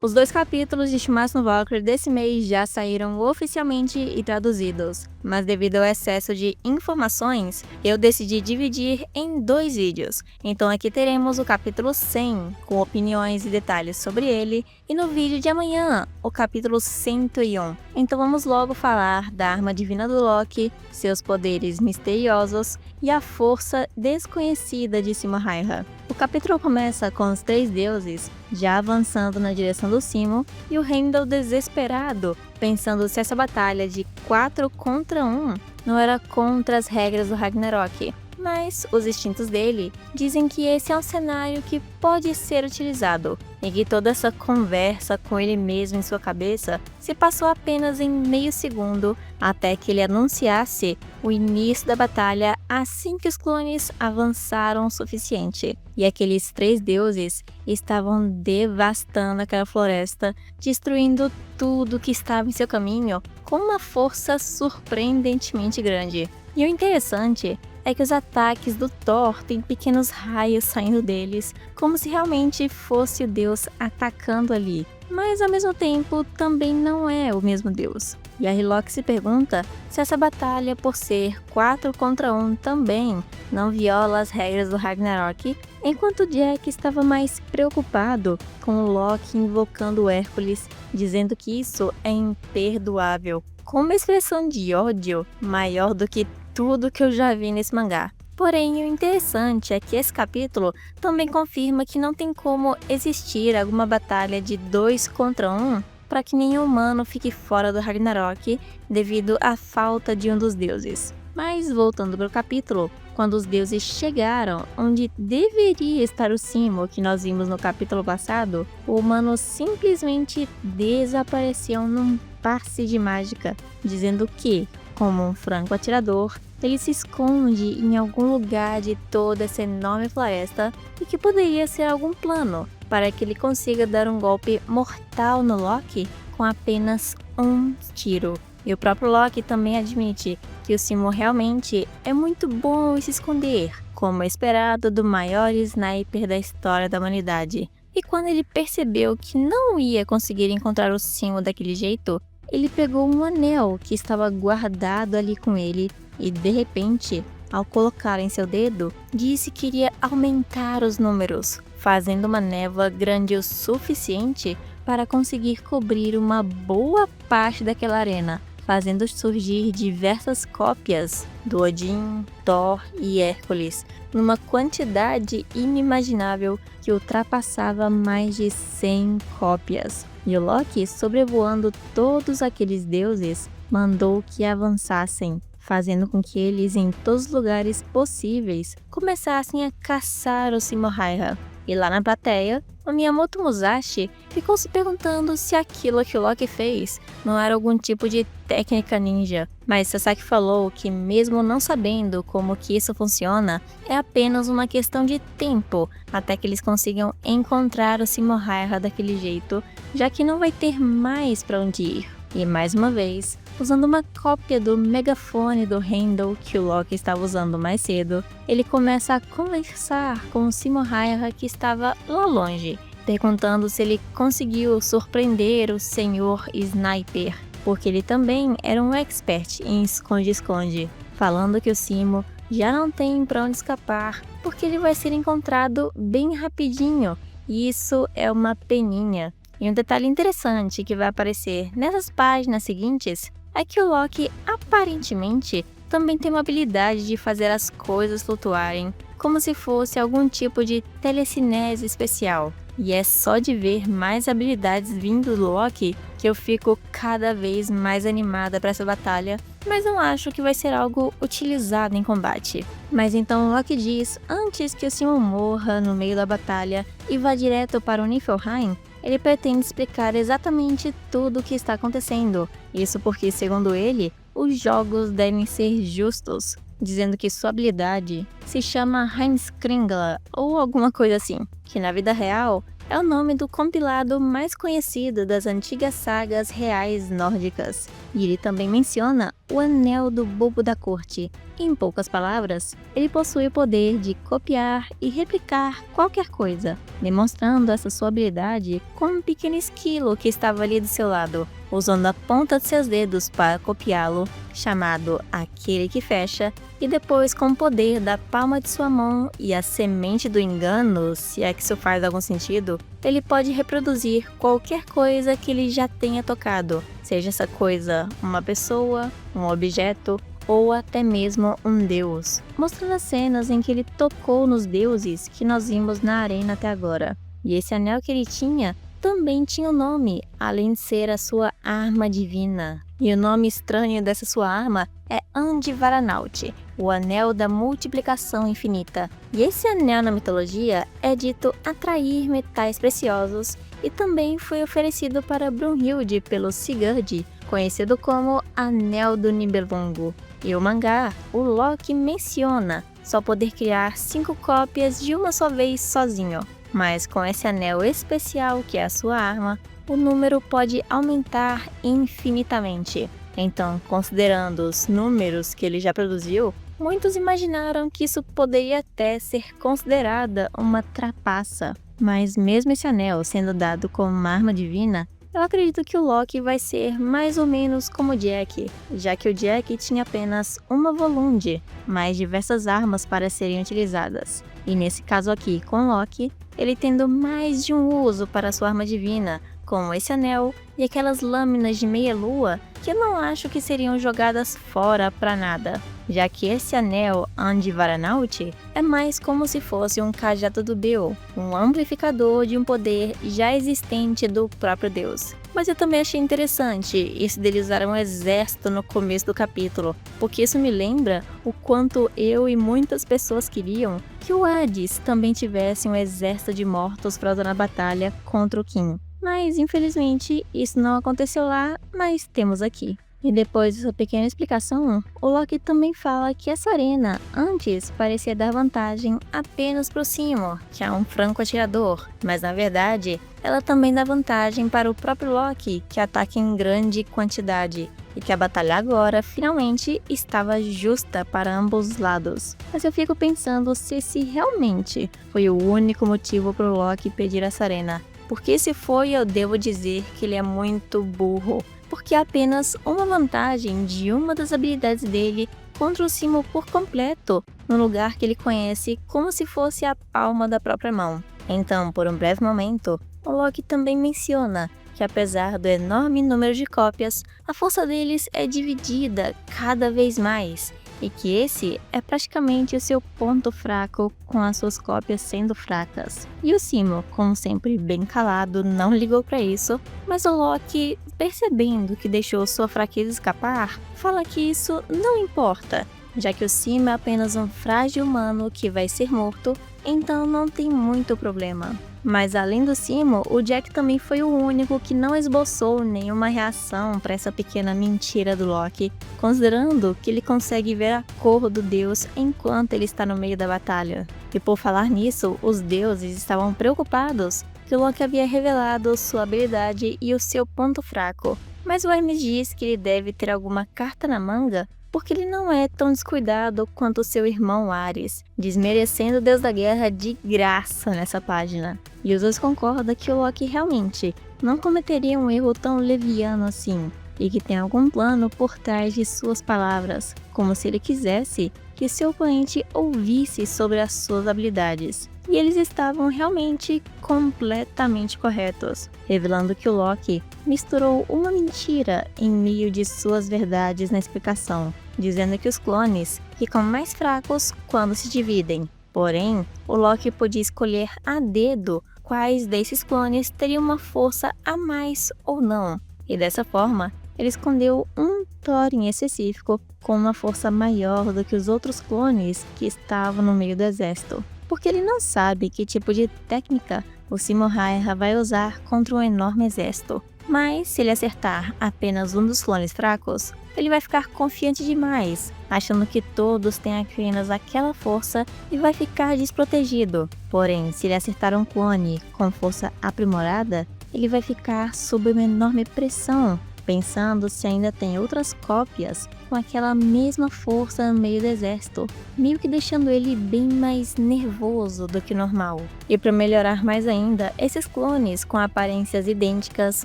Os 2 capítulos de Shimatsu no Valkyrie desse mês já saíram oficialmente e traduzidos, mas devido ao excesso de informações, eu decidi dividir em 2 vídeos. Então aqui teremos o capítulo 100, com opiniões e detalhes sobre ele, e no vídeo de amanhã, o capítulo 101. Então vamos logo falar da arma divina do Loki, seus poderes misteriosos e a força desconhecida de Simo Häyhä. O capítulo começa com os 3 deuses já avançando na direção do Simo e o Heimdall desesperado, pensando se essa batalha de 4 contra 1 não era contra as regras do Ragnarok. Mas os instintos dele dizem que esse é um cenário que pode ser utilizado, e que toda essa conversa com ele mesmo em sua cabeça se passou apenas em meio segundo até que ele anunciasse o início da batalha assim que os clones avançaram o suficiente. E aqueles 3 deuses estavam devastando aquela floresta, destruindo tudo que estava em seu caminho com uma força surpreendentemente grande. E o interessante é que os ataques do Thor têm pequenos raios saindo deles, como se realmente fosse o deus atacando ali. Mas ao mesmo tempo também não é o mesmo deus. E a Hillock se pergunta se essa batalha, por ser 4 contra 1 também, não viola as regras do Ragnarok, enquanto Jack estava mais preocupado com o Loki invocando Hércules, dizendo que isso é imperdoável, com uma expressão de ódio maior do que tudo que eu já vi nesse mangá. Porém, o interessante é que esse capítulo também confirma que não tem como existir alguma batalha de 2 contra 1 para que nenhum humano fique fora do Ragnarok devido à falta de um dos deuses. Mas voltando para o capítulo, quando os deuses chegaram onde deveria estar o Simo que nós vimos no capítulo passado, o humano simplesmente desapareceu num passe de mágica, dizendo que, como um franco atirador, ele se esconde em algum lugar de toda essa enorme floresta e que poderia ser algum plano para que ele consiga dar um golpe mortal no Loki com apenas um tiro. E o próprio Loki também admite que o Simo realmente é muito bom em se esconder, como esperado do maior sniper da história da humanidade. E quando ele percebeu que não ia conseguir encontrar o Simo daquele jeito, ele pegou um anel que estava guardado ali com ele e, de repente, ao colocar em seu dedo, disse que iria aumentar os números, fazendo uma névoa grande o suficiente para conseguir cobrir uma boa parte daquela arena, fazendo surgir diversas cópias do Odin, Thor e Hércules, numa quantidade inimaginável que ultrapassava mais de 100 cópias. E o Loki, sobrevoando todos aqueles deuses, mandou que avançassem, fazendo com que eles, em todos os lugares possíveis, começassem a caçar o Simo Häyhä. E lá na plateia, o Miyamoto Musashi ficou se perguntando se aquilo que o Loki fez não era algum tipo de técnica ninja, mas Sasaki falou que, mesmo não sabendo como que isso funciona, é apenas uma questão de tempo até que eles consigam encontrar o Simo Häyhä daquele jeito, já que não vai ter mais para onde ir. E mais uma vez, usando uma cópia do megafone do Heimdall que o Loki estava usando mais cedo, ele começa a conversar com o Simo Häyhä que estava lá longe, perguntando se ele conseguiu surpreender o Senhor Sniper, porque ele também era um expert em esconde-esconde, falando que o Simo já não tem para onde escapar, porque ele vai ser encontrado bem rapidinho, e isso é uma peninha. E um detalhe interessante que vai aparecer nessas páginas seguintes é que o Loki aparentemente também tem uma habilidade de fazer as coisas flutuarem, como se fosse algum tipo de telecinese especial. E é só de ver mais habilidades vindo do Loki que eu fico cada vez mais animada para essa batalha, mas não acho que vai ser algo utilizado em combate. Mas então o Loki diz, antes que o Simo morra no meio da batalha e vá direto para o Niflheim, ele pretende explicar exatamente tudo o que está acontecendo. Isso porque, segundo ele, os jogos devem ser justos, dizendo que sua habilidade se chama Heimskringla ou alguma coisa assim, que na vida real é o nome do compilado mais conhecido das antigas sagas reais nórdicas, e ele também menciona o Anel do Bobo da Corte. Em poucas palavras, ele possui o poder de copiar e replicar qualquer coisa, demonstrando essa sua habilidade com um pequeno esquilo que estava ali do seu lado, usando a ponta de seus dedos para copiá-lo, chamado Aquele que Fecha, e depois com o poder da palma de sua mão e a semente do engano, se é que isso faz algum sentido, ele pode reproduzir qualquer coisa que ele já tenha tocado, seja essa coisa uma pessoa, um objeto ou até mesmo um deus, mostrando as cenas em que ele tocou nos deuses que nós vimos na arena até agora. E esse anel que ele tinha também tinha um nome, além de ser a sua arma divina. E o nome estranho dessa sua arma é Andvaranaut, o Anel da Multiplicação Infinita. E esse anel na mitologia é dito atrair metais preciosos e também foi oferecido para Brunhilde pelo Sigurd, conhecido como Anel do Nibelungo. E o mangá, o Loki menciona só poder criar 5 cópias de uma só vez sozinho. Mas com esse anel especial que é a sua arma, o número pode aumentar infinitamente. Então, considerando os números que ele já produziu, muitos imaginaram que isso poderia até ser considerada uma trapaça. Mas mesmo esse anel sendo dado como uma arma divina, eu acredito que o Loki vai ser mais ou menos como o Jack, já que o Jack tinha apenas uma Volund, mas diversas armas para serem utilizadas. E nesse caso aqui, com Loki, ele tendo mais de um uso para sua arma divina, como esse anel e aquelas lâminas de meia-lua que eu não acho que seriam jogadas fora para nada, já que esse anel Andvaranaut é mais como se fosse um cajado do Bill, um amplificador de um poder já existente do próprio Deus. Mas eu também achei interessante isso dele usar um exército no começo do capítulo, porque isso me lembra o quanto eu e muitas pessoas queriam que o Hades também tivesse um exército de mortos para usar na batalha contra o Kim. Mas infelizmente isso não aconteceu lá, mas temos aqui. E depois dessa pequena explicação, o Loki também fala que essa arena antes parecia dar vantagem apenas para o Seymour, que é um franco atirador, mas na verdade ela também dá vantagem para o próprio Loki, que ataca em grande quantidade, e que a batalha agora finalmente estava justa para ambos os lados. Mas eu fico pensando se esse realmente foi o único motivo para o Loki pedir essa arena. Porque se foi, eu devo dizer que ele é muito burro, porque há apenas uma vantagem de uma das habilidades dele contra o Seymour por completo, no lugar que ele conhece como se fosse a palma da própria mão. Então, por um breve momento, o Loki também menciona que apesar do enorme número de cópias, a força deles é dividida cada vez mais, e que esse é praticamente o seu ponto fraco, com as suas cópias sendo fracas. E o Seymour, como sempre bem calado, não ligou para isso, mas o Loki, percebendo que deixou sua fraqueza escapar, fala que isso não importa, já que o Seymour é apenas um frágil humano que vai ser morto, então não tem muito problema. Mas além do Seymour, o Jack também foi o único que não esboçou nenhuma reação para essa pequena mentira do Loki, considerando que ele consegue ver a cor do deus enquanto ele está no meio da batalha. E por falar nisso, os deuses estavam preocupados que o Loki havia revelado sua habilidade e o seu ponto fraco, mas o Hermes diz que ele deve ter alguma carta na manga porque ele não é tão descuidado quanto seu irmão Ares, desmerecendo o deus da guerra de graça nessa página. E os dois concordam que o Loki realmente não cometeria um erro tão leviano assim, e que tem algum plano por trás de suas palavras, como se ele quisesse que seu oponente ouvisse sobre as suas habilidades. E eles estavam realmente completamente corretos, revelando que o Loki misturou uma mentira em meio de suas verdades na explicação, dizendo que os clones ficam mais fracos quando se dividem. Porém, o Loki podia escolher a dedo quais desses clones teriam uma força a mais ou não, e dessa forma, ele escondeu um Thor em específico com uma força maior do que os outros clones que estavam no meio do exército, porque ele não sabe que tipo de técnica o Seymour Hera vai usar contra um enorme exército. Mas se ele acertar apenas um dos clones fracos, ele vai ficar confiante demais, achando que todos têm apenas aquela força e vai ficar desprotegido. Porém, se ele acertar um clone com força aprimorada, ele vai ficar sob uma enorme pressão, pensando se ainda tem outras cópias com aquela mesma força no meio do exército, meio que deixando ele bem mais nervoso do que normal. E para melhorar mais ainda, esses clones com aparências idênticas,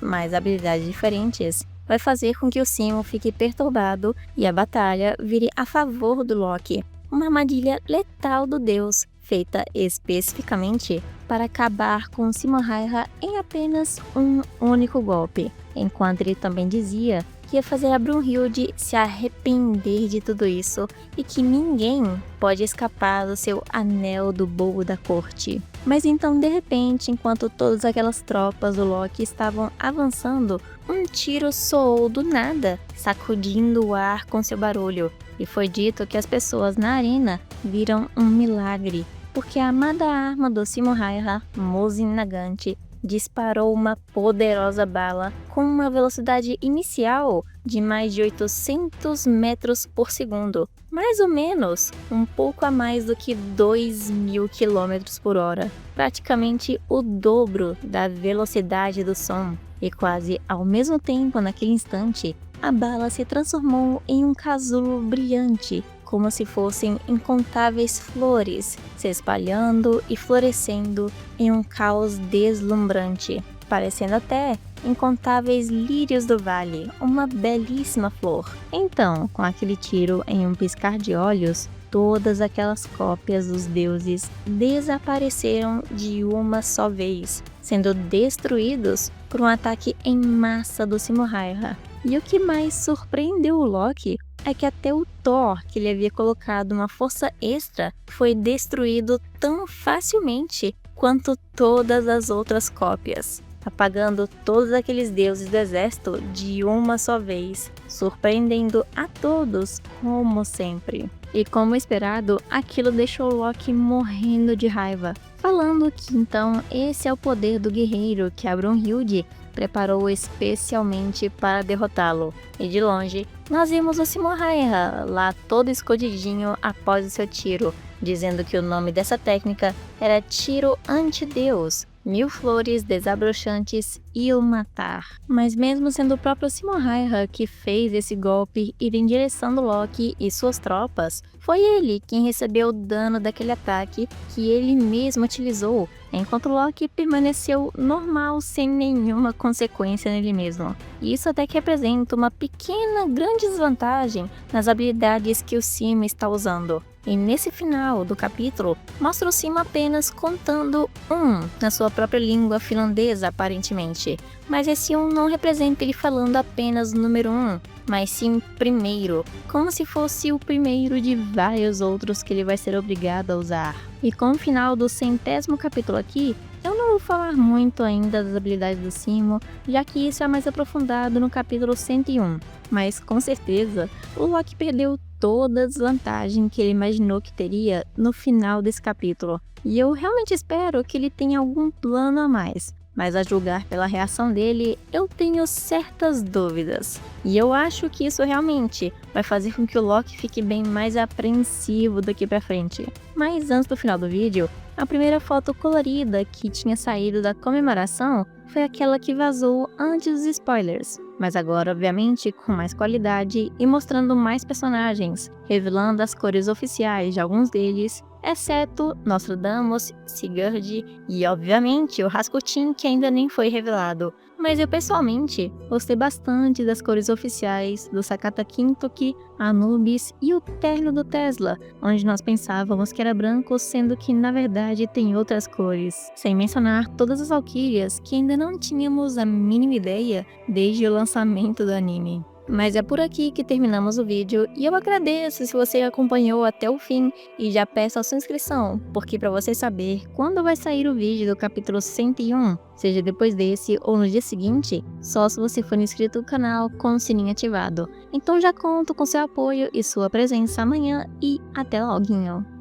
mas habilidades diferentes, vai fazer com que o Simo fique perturbado e a batalha vire a favor do Loki, uma armadilha letal do deus, feita especificamente para acabar com Simo Häyhä em apenas um único golpe, enquanto ele também dizia que ia fazer a Brunhilde se arrepender de tudo isso e que ninguém pode escapar do seu anel do bobo da corte. Mas então, de repente, enquanto todas aquelas tropas do Loki estavam avançando, um tiro soou do nada, sacudindo o ar com seu barulho, e foi dito que as pessoas na arena viram um milagre, porque a amada arma do Simo Häyhä, Muzin Nagant, disparou uma poderosa bala com uma velocidade inicial de mais de 800 metros por segundo, mais ou menos um pouco a mais do que 2.000 km por hora, praticamente o dobro da velocidade do som. E quase ao mesmo tempo, naquele instante, a bala se transformou em um casulo brilhante, como se fossem incontáveis flores se espalhando e florescendo em um caos deslumbrante, parecendo até incontáveis lírios do vale, uma belíssima flor. Então, com aquele tiro em um piscar de olhos, todas aquelas cópias dos deuses desapareceram de uma só vez, sendo destruídos por um ataque em massa do Simo Häyhä. E o que mais surpreendeu o Loki é que até o Thor, que ele havia colocado uma força extra, foi destruído tão facilmente quanto todas as outras cópias, apagando todos aqueles deuses do exército de uma só vez, surpreendendo a todos, como sempre. E como esperado, aquilo deixou Loki morrendo de raiva, falando que então esse é o poder do guerreiro que a Brunhilde preparou especialmente para derrotá-lo. E de longe, nós vimos o Simo Häyhä lá todo escondidinho após o seu tiro, dizendo que o nome dessa técnica era tiro anti-deus, 1000 flores desabrochantes e o matar. Mas mesmo sendo o próprio Simo Häyhä que fez esse golpe ir em direção do Loki e suas tropas, foi ele quem recebeu o dano daquele ataque que ele mesmo utilizou, enquanto Loki permaneceu normal sem nenhuma consequência nele mesmo. E isso até que representa uma pequena grande desvantagem nas habilidades que o Simo está usando. E nesse final do capítulo, mostra o Simo apenas contando na sua própria língua finlandesa, aparentemente. Mas esse não representa ele falando apenas o número mas sim primeiro, como se fosse o primeiro de vários outros que ele vai ser obrigado a usar. E com o final do 100º capítulo aqui, eu não vou falar muito ainda das habilidades do Simo, já que isso é mais aprofundado no capítulo 101. Mas com certeza, o Loki perdeu toda a desvantagem que ele imaginou que teria no final desse capítulo. E eu realmente espero que ele tenha algum plano a mais. Mas a julgar pela reação dele, eu tenho certas dúvidas. E eu acho que isso realmente vai fazer com que o Loki fique bem mais apreensivo daqui pra frente. Mas antes do final do vídeo, a primeira foto colorida que tinha saído da comemoração foi aquela que vazou antes dos spoilers. Mas agora, obviamente, com mais qualidade e mostrando mais personagens, revelando as cores oficiais de alguns deles, exceto Nostradamus, Sigurd e, obviamente, o Rasputin, que ainda nem foi revelado. Mas eu, pessoalmente, gostei bastante das cores oficiais do Sakata Kintoki, Anubis e o terno do Tesla, onde nós pensávamos que era branco, sendo que, na verdade, tem outras cores. Sem mencionar todas as valquírias, que ainda não tínhamos a mínima ideia desde o lançamento do anime. Mas é por aqui que terminamos o vídeo e eu agradeço se você acompanhou até o fim e já peço a sua inscrição, porque para você saber quando vai sair o vídeo do capítulo 101, seja depois desse ou no dia seguinte, só se você for inscrito no canal com o sininho ativado. Então já conto com seu apoio e sua presença amanhã e até logo!